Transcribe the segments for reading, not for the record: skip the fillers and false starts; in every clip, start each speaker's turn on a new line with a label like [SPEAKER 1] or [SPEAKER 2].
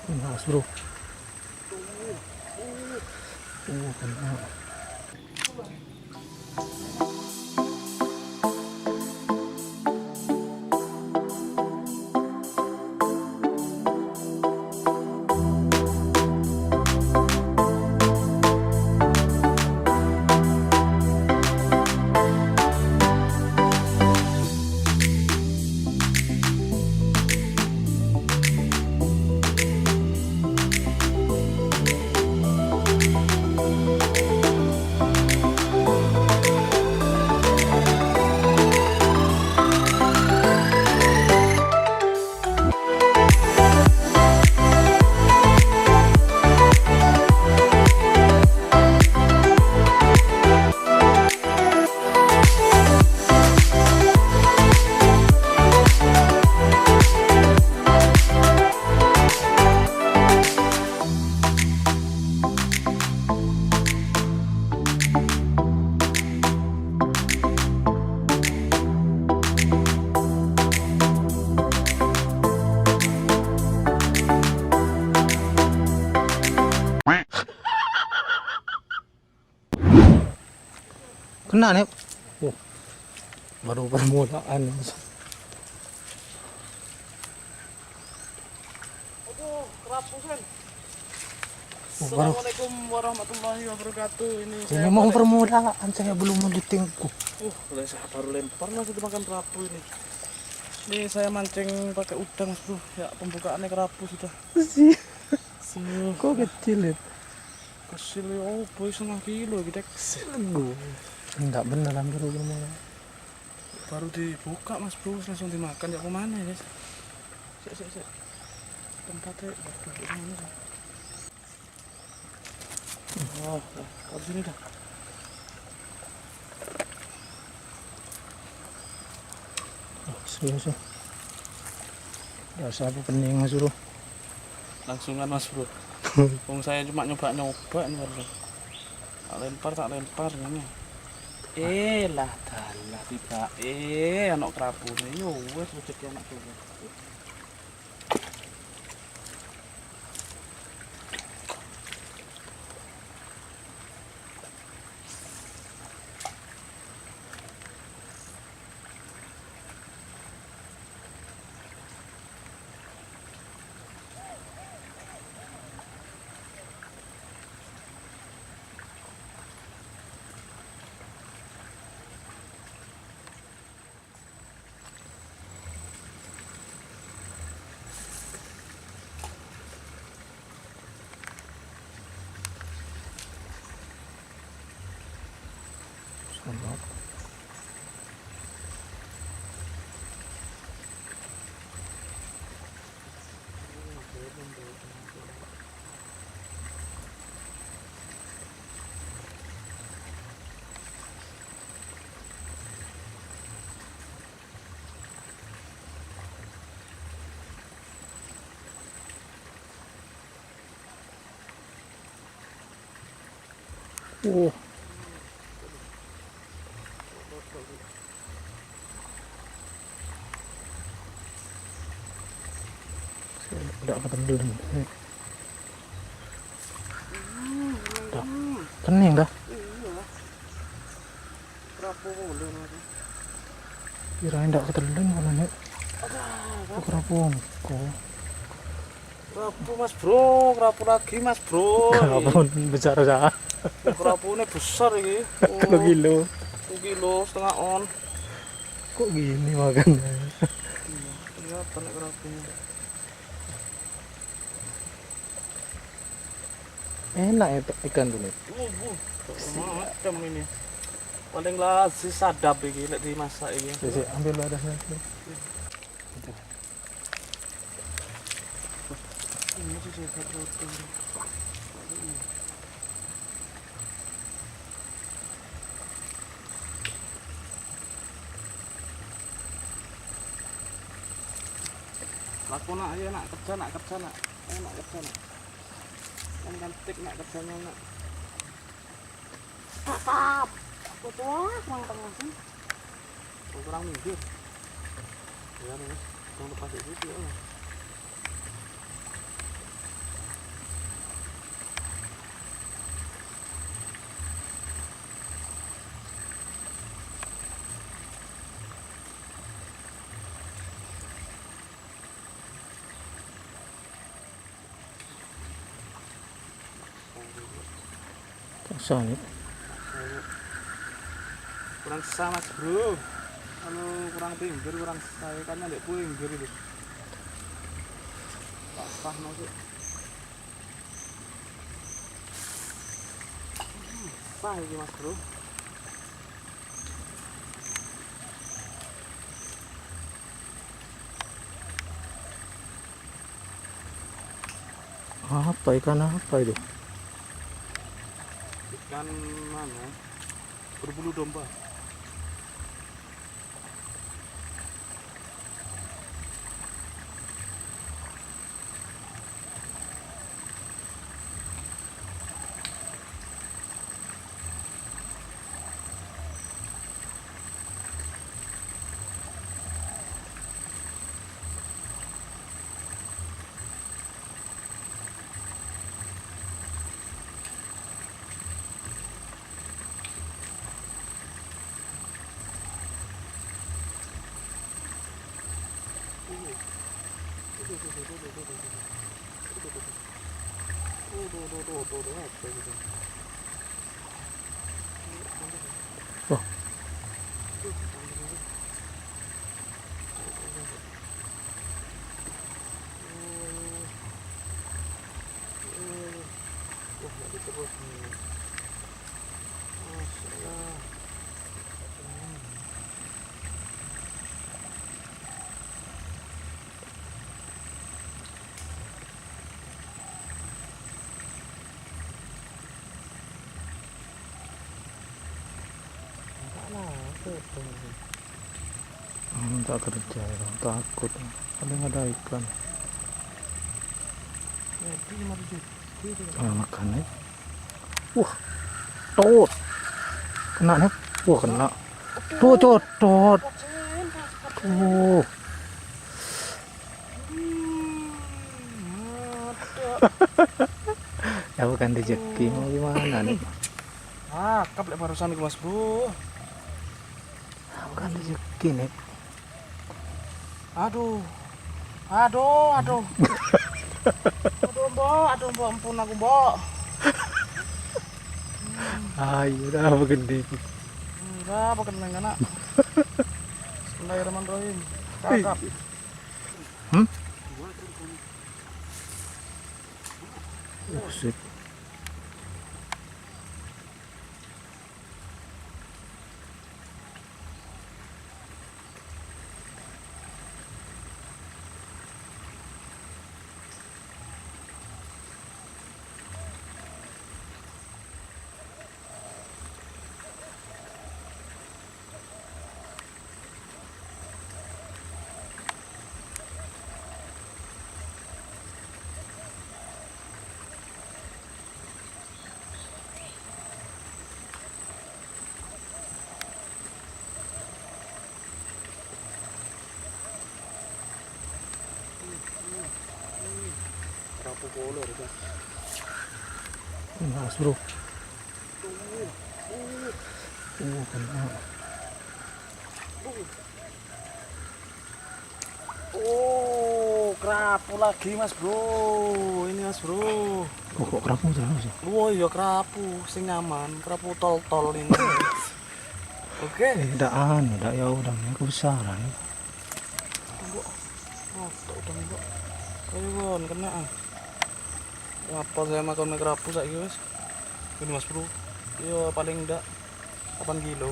[SPEAKER 1] Mas bro. Kena. Kena nih. Baru permulaan.
[SPEAKER 2] Aduh, kerapu Sen. Assalamualaikum warahmatullahi wabarakatuh.
[SPEAKER 1] Ini mau permulaan, saya belum mendetengku.
[SPEAKER 2] Saya baru lempar langsung dimakan kerapu ini. Ini saya mancing pakai udang, bro. Ya, pembukaannya kerapu sudah.
[SPEAKER 1] Kok kecil ya?
[SPEAKER 2] Kecil ya, oh boy, 1,5 kilo gitu.
[SPEAKER 1] Enggak bener hampir
[SPEAKER 2] Baru dibuka mas bro, langsung dimakan. Ya kemana ya guys? Sik. Tempatnya duduk mana sih? Oh, di sini dah.
[SPEAKER 1] Serius ya? Rasa apa pening mas bro?
[SPEAKER 2] Langsungan mas bro. Saya cuma nyoba nih baru. Tak lempar ini. Lah dalah tiba anak kerapune yo wis rezeki anak tuwa.
[SPEAKER 1] Udah ketebelan. Udah kening dah.
[SPEAKER 2] Kerapu boleh nanti.
[SPEAKER 1] Kirain ndak ketelan mana nek. Kerapu kok.
[SPEAKER 2] Kerapu mas bro, kerapu lagi mas bro.
[SPEAKER 1] Kerapu besar aja.
[SPEAKER 2] Kerapune besar ini.
[SPEAKER 1] 1 kilo.
[SPEAKER 2] 1,5 kilo on.
[SPEAKER 1] Kok gini makannya?
[SPEAKER 2] Kelihatan kerapunya.
[SPEAKER 1] Enak ya ikan tuh nih.
[SPEAKER 2] Macam ini. Paling lah si sadap ini lek dimasak ini.
[SPEAKER 1] Sik ambil wadahnya.
[SPEAKER 2] Ini sih satu. Laku nak ya nak kerja nak. Enak kerja nak. Kan tik nak kerjanya nak. Tetap. Betul, kurang tengah sih. Kurang minggir. Ya nih, jangan lepas itu ya.
[SPEAKER 1] Maksa nih.
[SPEAKER 2] Kurang sah mas bro. Kalau kurang pinggir kurang sah ikannya di pinggir itu. Tak sah masuk. Sah ini mas bro.
[SPEAKER 1] Apa ikan apa itu?
[SPEAKER 2] Ikan mana? Berbulu domba.
[SPEAKER 1] Wah. Tak kerja ya, takut. Paling ada ikan. Makan nih. Wah, tot. Kena nih. Wah, kena. Tuh, tot. Tuh. Ya bukan rezeki, mau gimana nih?
[SPEAKER 2] Kapal barusan ke mas bro.
[SPEAKER 1] Bukan rezeki nih.
[SPEAKER 2] Aduh, mbok, ampun aku mbok.
[SPEAKER 1] Ayo dah begede.
[SPEAKER 2] Enggak, pakai neng anak. Bismillahirrahmanirrahim. Kakap.
[SPEAKER 1] Sip.
[SPEAKER 2] Kerapu bolor kan.
[SPEAKER 1] Mas bro. Kena.
[SPEAKER 2] Oh, kerapu lagi mas bro. Ini mas bro.
[SPEAKER 1] Kok kerapu terus ya?
[SPEAKER 2] Oh iya kerapu, sing nyaman, kerapu tol-tol ini. Oke.
[SPEAKER 1] Udah ya udah kebesaran.
[SPEAKER 2] Mbok. Oh, udah mbok. Ayo kon kena. Ngapa saya makan kerapu saiki wis? Ini mas bro. Yo paling enggak 8 kilo.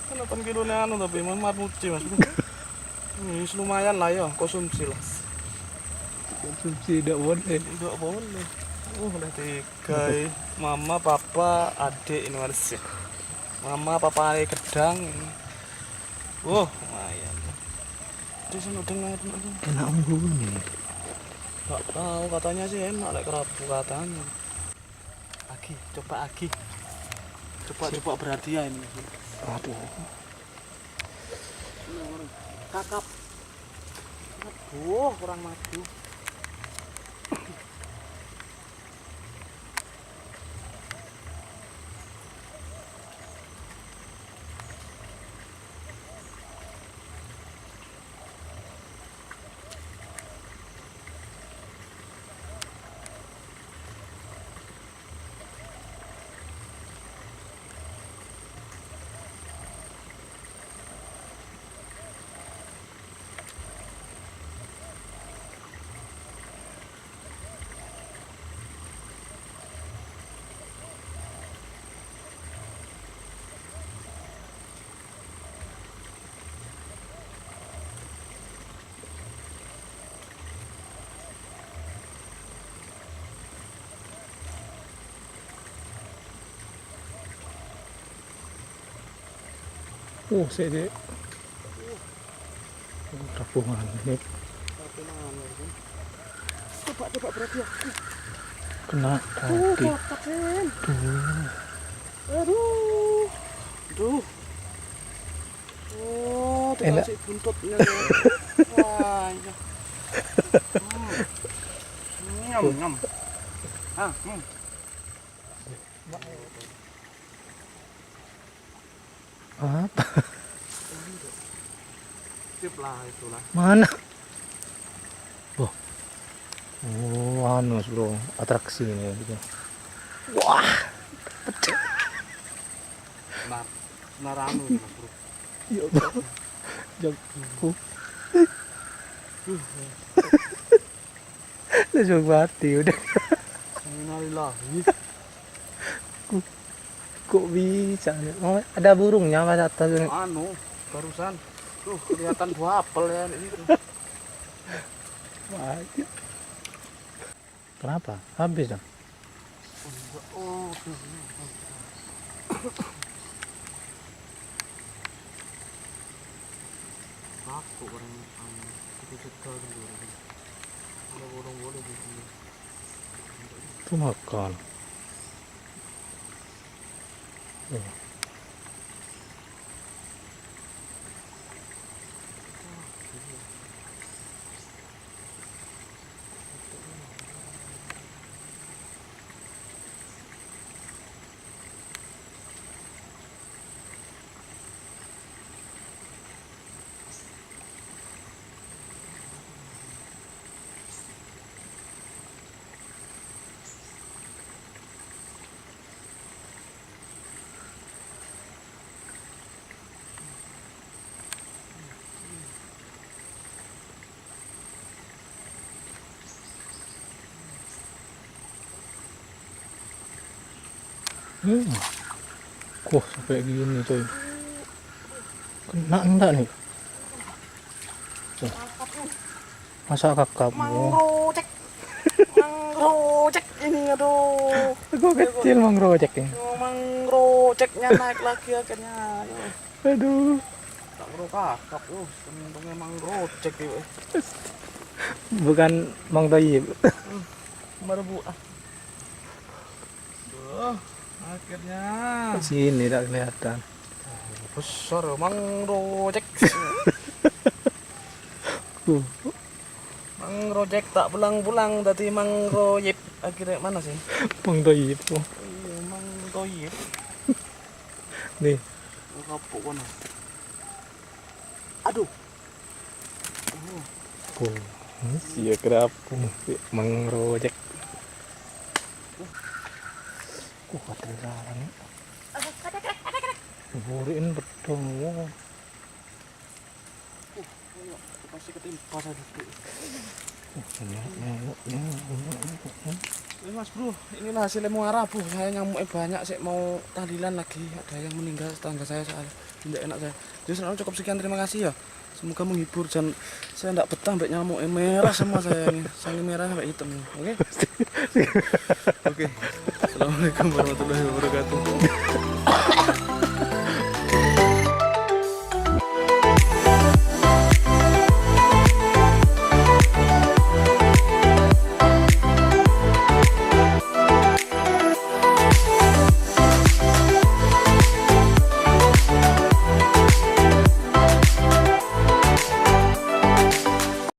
[SPEAKER 2] 8 kilo nih anu tapi memang muci mas bro. Ini lumayan lah ya konsumsi lah.
[SPEAKER 1] Konsumsi tidak boleh.
[SPEAKER 2] Tidak boleh. Udah 3. Mama, papa, adik ini harus. Mama, papa, adik gedang ini. Lumayan. Di sana dengar.
[SPEAKER 1] Kena unggun nih.
[SPEAKER 2] Gak tahu katanya sih enak lek kerapu katanya. Aki. Coba berhadiah ini.
[SPEAKER 1] Aduh.
[SPEAKER 2] Kakap. Aduh, kurang maju.
[SPEAKER 1] Sik Dik. Kerapu mana nih?
[SPEAKER 2] Coba berarti ya.
[SPEAKER 1] Kena kaki.
[SPEAKER 2] Aduh. Aduh. Oh,
[SPEAKER 1] Enak.
[SPEAKER 2] dikasih buntutnya. Wah, iya. Nyam, nyam.
[SPEAKER 1] Apa?
[SPEAKER 2] Sip lah itulah.
[SPEAKER 1] Mana? Oh, anu bro, atraksi ini gitu. Wah,
[SPEAKER 2] Benar anu Mas Bro.
[SPEAKER 1] ya bro, jago. Udah mati udah.
[SPEAKER 2] Innalillahi.
[SPEAKER 1] Kok bisa? Oh, ada burungnya pas atas ini.
[SPEAKER 2] Anu, barusan. Tuh, kelihatan buah apel ya di situ.
[SPEAKER 1] Wah, iya. Kenapa? Habis dong.
[SPEAKER 2] Oh, aku orang itu cekal dulu. Ada bolong-bolong di sini.
[SPEAKER 1] Itu makan. Oh. Kok sampai gini coy. Kena enggak nih? Tuh. Masa kakak
[SPEAKER 2] Mangrojek. Mangrojek ini aduh.
[SPEAKER 1] Gue kecil mangrojek ini.
[SPEAKER 2] Mangrojeknya naik lagi akhirnya.
[SPEAKER 1] Aduh.
[SPEAKER 2] Tak perlu kakap untungnya mangrojek itu.
[SPEAKER 1] Bukan Mang Toyib.
[SPEAKER 2] Baru buah. Akhirnya
[SPEAKER 1] Sini tak kelihatan.
[SPEAKER 2] besar mangrojek. Mangrojek tak pulang-pulang tadi mangrojek. Akhirnya mana sih?
[SPEAKER 1] Mang Toyib.
[SPEAKER 2] Iya, mangrojek.
[SPEAKER 1] Nih.
[SPEAKER 2] Kapok mana? Aduh.
[SPEAKER 1] Iya kerapu. Mangrojek. Kedengaran nih. Buriin bedong.
[SPEAKER 2] Pasti ketimpa tadi. Mas Bro, inilah hasil muara Bu. Saya nyamuknya banyak sih, mau tahlilan lagi. Ada yang meninggal tetangga saya soal tidak enak saya. Jadi selalu cukup sekian, terima kasih ya. Semoga menghibur dan saya tidak betah sampai nyamuknya merah semua saya ini. Saling merah sampai hitam. Oke? Oke. Assalamualaikum warahmatullahi wabarakatuh.